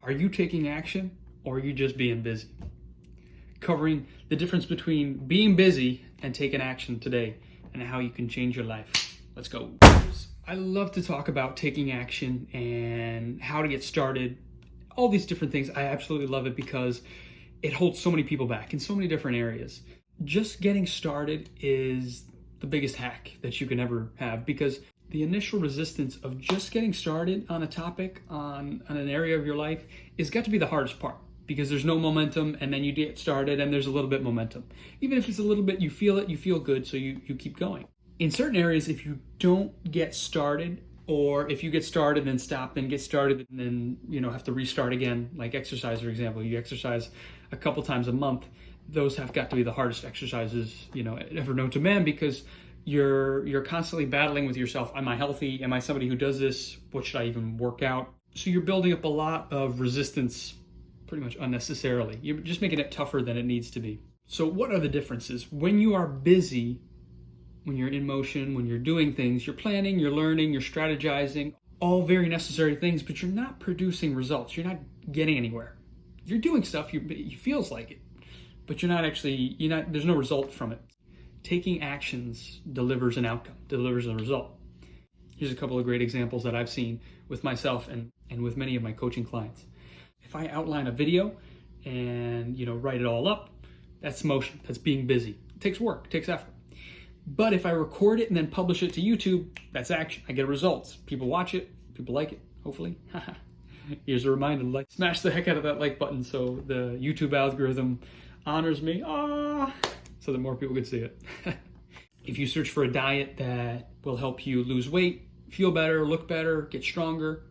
Are you taking action or are you just being busy? Covering the difference between being busy and taking action today and how you can change your life. Let's go. I love to talk about taking action and how to get started. All these different things. I absolutely love it because it holds so many people back in so many different areas. Just getting started is the biggest hack that you can ever have, because the initial resistance of just getting started on a topic, on an area of your life, is got to be the hardest part, because there's no momentum, and then you get started and there's a little bit momentum. Even if it's a little bit, you feel it, you feel good, so you keep going. In certain areas, if you don't get started, or if you get started and stop and get started and then have to restart again, like exercise, for example, you exercise a couple times a month, those have got to be the hardest exercises ever known to man, because you're constantly battling with yourself. Am I healthy? Am I somebody who does this? What should I even work out? So you're building up a lot of resistance pretty much unnecessarily. You're just making it tougher than it needs to be. So what are the differences? When you are busy, when you're in motion, when you're doing things, you're planning, you're learning, you're strategizing, all very necessary things, but you're not producing results. You're not getting anywhere. You're doing stuff, it feels like it, but there's no result from it. Taking actions delivers an outcome, delivers a result. Here's a couple of great examples that I've seen with myself and with many of my coaching clients. If I outline a video and write it all up, that's motion, that's being busy. It takes work, it takes effort. But if I record it and then publish it to YouTube, that's action. I get results. People watch it, people like it, hopefully. Here's a reminder, smash the heck out of that like button so the YouTube algorithm honors me. So that more people can see it. If you search for a diet that will help you lose weight, feel better, look better, get stronger,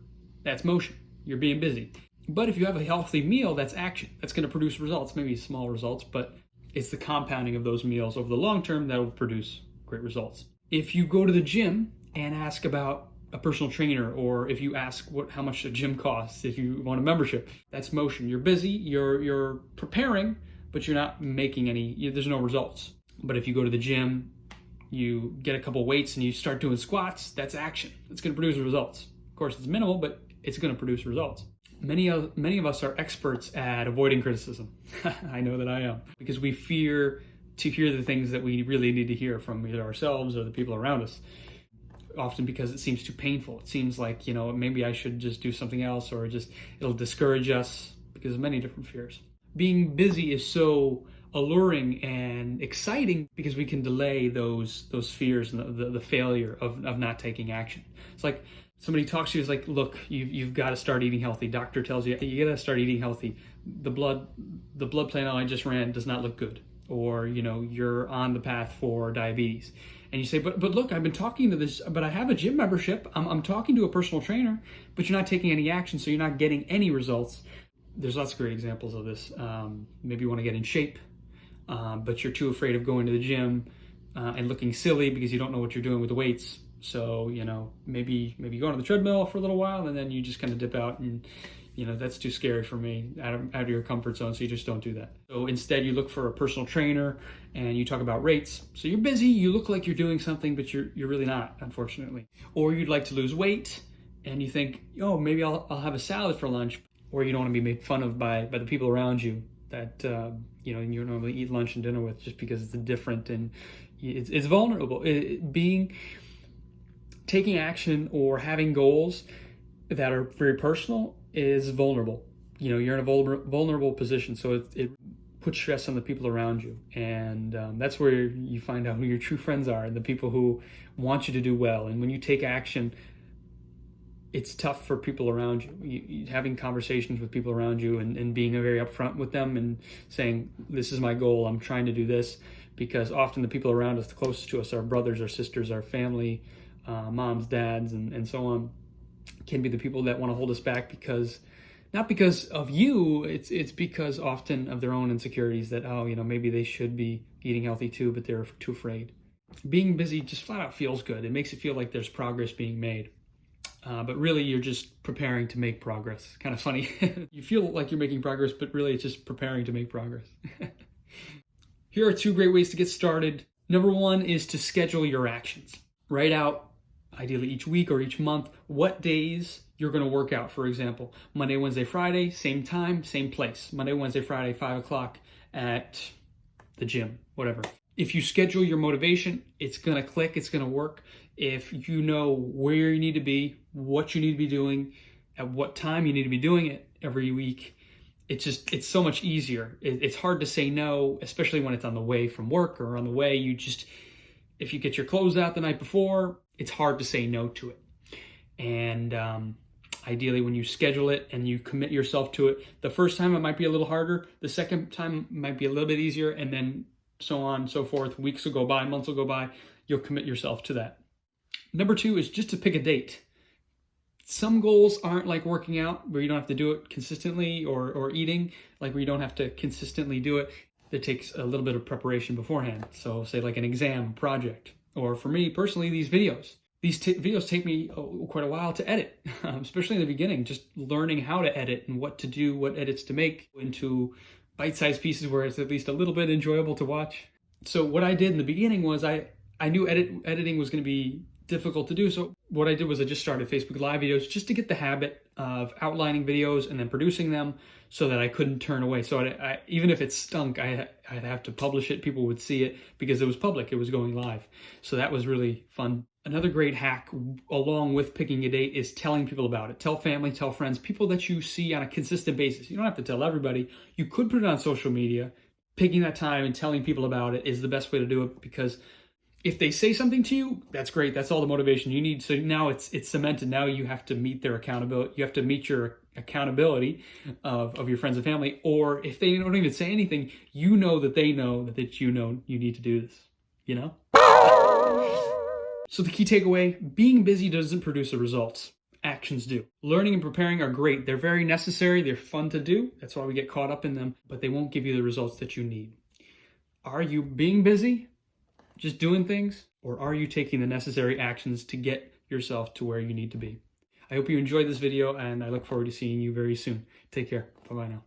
that's motion. You're being busy. But if you have a healthy meal, that's action. That's going to produce results, maybe small results, but it's the compounding of those meals over the long term that will produce great results. If you go to the gym and ask about a personal trainer, or if you ask how much a gym costs, if you want a membership, that's motion. You're busy, you're preparing, but you're not making there's no results. But if you go to the gym, you get a couple weights and you start doing squats, that's action. It's going to produce results. Of course, it's minimal, but it's going to produce results. Many of us are experts at avoiding criticism. I know that I am, because we fear to hear the things that we really need to hear from either ourselves or the people around us. Often because it seems too painful. It seems like, maybe I should just do something else, or it'll discourage us, because of many different fears. Being busy is so alluring and exciting because we can delay those fears and the failure of not taking action. It's like somebody talks to you, is like, look, you've got to start eating healthy. Doctor tells you got to start eating healthy. The blood panel I just ran does not look good. Or, you're on the path for diabetes. And you say, but look, I've been talking to this, but I have a gym membership. I'm talking to a personal trainer, but you're not taking any action, so you're not getting any results. There's lots of great examples of this. Maybe you want to get in shape, but you're too afraid of going to the gym and looking silly because you don't know what you're doing with the weights. So, maybe you go on the treadmill for a little while and then you just kind of dip out, and that's too scary for me, out of your comfort zone, so you just don't do that. So instead you look for a personal trainer and you talk about rates. So you're busy, you look like you're doing something, but you're really not, unfortunately. Or you'd like to lose weight and you think, maybe I'll have a salad for lunch. Or you don't want to be made fun of by the people around you that you normally eat lunch and dinner with, just because it's different and it's vulnerable. Taking action or having goals that are very personal is vulnerable. You're in a vulnerable position, so it puts stress on the people around you, and that's where you find out who your true friends are, and the people who want you to do well. And when you take action, it's tough for people around you. Having conversations with people around you and being very upfront with them and saying, this is my goal, I'm trying to do this, because often the people around us, the closest to us, our brothers, our sisters, our family, moms, dads, and so on, can be the people that want to hold us back, because not because of you, it's because often of their own insecurities that, maybe they should be eating healthy too, but they're too afraid. Being busy just flat out feels good. It makes it feel like there's progress being made. But really, you're just preparing to make progress. Kind of funny. You feel like you're making progress, but really it's just preparing to make progress. Here are 2 great ways to get started. Number 1 is to schedule your actions. Write out ideally each week or each month, what days you're going to work out. For example, Monday, Wednesday, Friday, same time, same place. Monday, Wednesday, Friday, 5 o'clock at the gym, whatever. If you schedule your motivation, it's going to click, it's going to work. If you know where you need to be, what you need to be doing, at what time you need to be doing it every week, it's so much easier. It's hard to say no, especially when it's on the way from work or on the way. If you get your clothes out the night before, it's hard to say no to it. And ideally, when you schedule it and you commit yourself to it, the first time it might be a little harder, the second time might be a little bit easier, and then so on and so forth. Weeks will go by, months will go by, you'll commit yourself to that. Number 2 is just to pick a date. Some goals aren't like working out, where you don't have to do it consistently, or eating, like where you don't have to consistently do it. It takes a little bit of preparation beforehand. So say like an exam project, or for me personally, these videos. These videos take me quite a while to edit, especially in the beginning, just learning how to edit and what to do, what edits to make into bite-sized pieces where it's at least a little bit enjoyable to watch. So what I did in the beginning was I knew editing was going to be difficult to do. So what I did was I just started Facebook Live videos just to get the habit of outlining videos and then producing them so that I couldn't turn away. So I even if it stunk, I'd have to publish it. People would see it because it was public. It was going live. So that was really fun. Another great hack along with picking a date is telling people about it. Tell family, tell friends, people that you see on a consistent basis. You don't have to tell everybody. You could put it on social media. Picking that time and telling people about it is the best way to do it, because if they say something to you, that's great. That's all the motivation you need. So now it's cemented. Now you have to meet their accountability. You have to meet your accountability of your friends and family. Or if they don't even say anything, you know that they know that you know you need to do this, you know? So the key takeaway, being busy doesn't produce the results. Actions do. Learning and preparing are great. They're very necessary. They're fun to do. That's why we get caught up in them, but they won't give you the results that you need. Are you being busy, just doing things, or are you taking the necessary actions to get yourself to where you need to be? I hope you enjoyed this video, and I look forward to seeing you very soon. Take care. Bye-bye now.